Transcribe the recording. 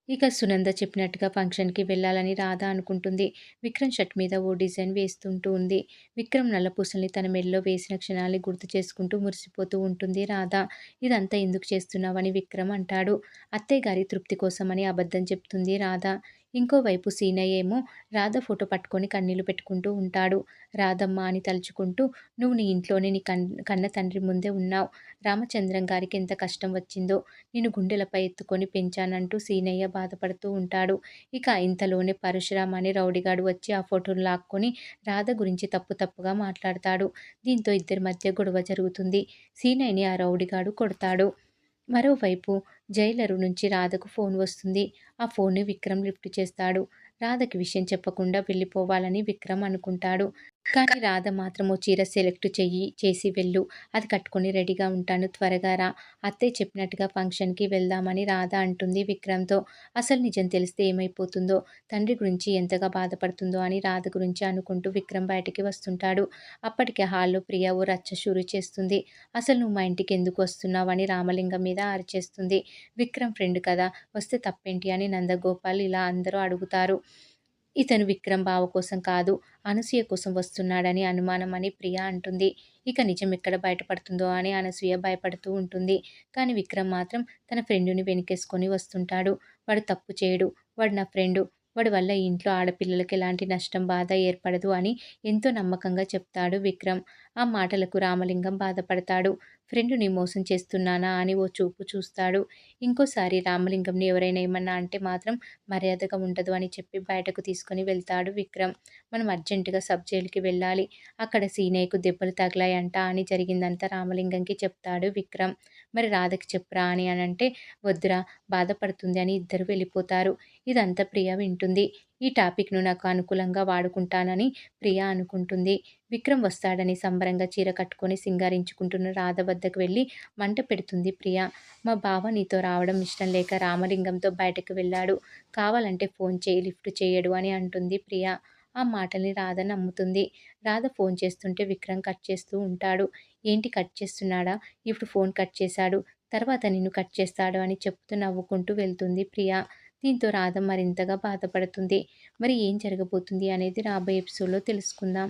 ఇక సునంద చెప్పినట్టుగా ఫంక్షన్‌కి వెళ్ళాలని రాధ అనుకుంటుంది. విక్రమ్ షర్ట్ మీద ఓ డిజైన్ వేస్తుంటూ ఉంది. విక్రమ్ నల్లపూసల్ని తన మెడలో వేసిన క్షణాల్ని గుర్తు చేసుకుంటూ మురిసిపోతూ ఉంటుంది రాధ. "ఇదంతా ఎందుకు చేస్తున్నావని" విక్రమ్ అంటాడు. "అత్తయ్య గారి తృప్తి కోసమని" అబద్ధం చెప్తుంది రాధ. ఇంకోవైపు సీనయ్య ఏమో రాధ ఫోటో పట్టుకొని కన్నీళ్లు పెట్టుకుంటూ ఉంటాడు. "రాధమ్మ" అని తలుచుకుంటూ, "నువ్వు నీ ఇంట్లోనే నీ కన్న తండ్రి ముందే ఉన్నావు. రామచంద్రం గారికి ఎంత కష్టం వచ్చిందో. నిన్ను గుండెలపై ఎత్తుకొని పెంచానంటూ సీనయ్య బాధపడుతూ ఉంటాడు. ఇక ఇంతలోనే పరశురాం అనే రౌడీగాడు వచ్చి ఆ ఫోటోను లాక్కొని రాధ గురించి తప్పు తప్పుగా మాట్లాడతాడు. దీంతో ఇద్దరి మధ్య గొడవ జరుగుతుంది. సీనయ్యని ఆ రౌడీగాడు కొడతాడు. మరోవైపు జైలరు నుంచి రాధకు ఫోన్ వస్తుంది. ఆ ఫోన్ని విక్రమ్ లిఫ్ట్ చేస్తాడు. రాధకి విషయం చెప్పకుండా వెళ్ళిపోవాలని విక్రమ్ అనుకుంటాడు. కానీ రాధ మాత్రం "ఓ చీర సెలెక్ట్ చేసి వెళ్ళు. అది కట్టుకొని రెడీగా ఉంటాను. త్వరగా రా. అత్తయ్య చెప్పినట్టుగా ఫంక్షన్‌కి వెళ్దామని" రాధ అంటుంది విక్రమ్‌తో. అసలు నిజం తెలిస్తే ఏమైపోతుందో, తండ్రి గురించి ఎంతగా బాధపడుతుందో అని రాధ గురించి అనుకుంటూ విక్రమ్ బయటికి వస్తుంటాడు. అప్పటికే హాల్‌లో ప్రియ ఓ రచ్చ షురూ చేస్తుంది. "అసలు నువ్వు మా ఇంటికి ఎందుకు వస్తున్నావు" అని రామలింగం మీద అరిచేస్తుంది. విక్రమ్ ఫ్రెండ్ కదా! వస్తే తప్పేంటి అని నందగోపాల్ ఇలా అందరూ అడుగుతారు. ఇతను విక్రమ్ బావ కోసం కాదు, అనసూయ కోసం వస్తున్నాడని అనుమానం అని ప్రియ అంటుంది. ఇక నిజం ఎక్కడ బయటపడుతుందో అని అనసూయ భయపడుతూ ఉంటుంది. కానీ విక్రమ్ మాత్రం తన ఫ్రెండుని వెనకేసుకొని వస్తుంటాడు. "వాడు తప్పు చేయడు. వాడు నా ఫ్రెండు. వాడి వల్ల ఈ ఇంట్లో ఆడపిల్లలకి ఎలాంటి నష్టం, బాధ ఏర్పడదు" అని ఎంతో నమ్మకంగా చెప్తాడు విక్రమ్. ఆ మాటలకు రామలింగం బాధపడతాడు. ఫ్రెండుని మోసం చేస్తున్నానా అని ఓ చూపు చూస్తాడు. ఇంకోసారి రామలింగంని ఎవరైనా ఏమన్నా అంటే మాత్రం మర్యాదగా ఉండదు అని చెప్పి బయటకు తీసుకొని వెళ్తాడు విక్రమ్. "మనం అర్జెంటుగా సబ్ జైలుకి వెళ్ళాలి. అక్కడ సీనయ్యకు దెబ్బలు తగిలాయంట" అని జరిగిందంతా రామలింగంకి చెప్తాడు విక్రమ్. "మరి రాధకి చెప్పురా" అని అనంటే, "వద్దురా, బాధపడుతుంది" అని ఇద్దరు వెళ్ళిపోతారు. ఇదంతా ప్రియ వింటుంది. ఈ టాపిక్‌ను నాకు అనుకూలంగా వాడుకుంటానని ప్రియ అనుకుంటుంది. విక్రమ్ వస్తాడని సంబరంగా చీర కట్టుకొని సింగారించుకుంటున్న రాధ వద్దకు వెళ్ళి మంట పెడుతుంది ప్రియ. "మా బావ నీతో రావడం ఇష్టం లేక రామలింగంతో బయటకు వెళ్ళాడు. కావాలంటే ఫోన్ చేయి, లిఫ్ట్ చేయడు" అని అంటుంది ప్రియ. ఆ మాటల్ని రాధ నమ్ముతుంది. రాధ ఫోన్ చేస్తుంటే విక్రమ్ కట్ చేస్తూ ఉంటాడు. "ఏంటి కట్ చేస్తున్నాడా? ఇప్పుడు ఫోన్ కట్ చేశాడు. తర్వాత నిన్ను కట్ చేస్తాడు" అని చెప్తూ నవ్వుకుంటూ వెళ్తుంది ప్రియ. దీంతో రాధ మరింతగా బాధపడుతుంది. మరి ఏం జరగబోతుంది అనేది రాబోయే ఎపిసోడ్‌లో తెలుసుకుందాం.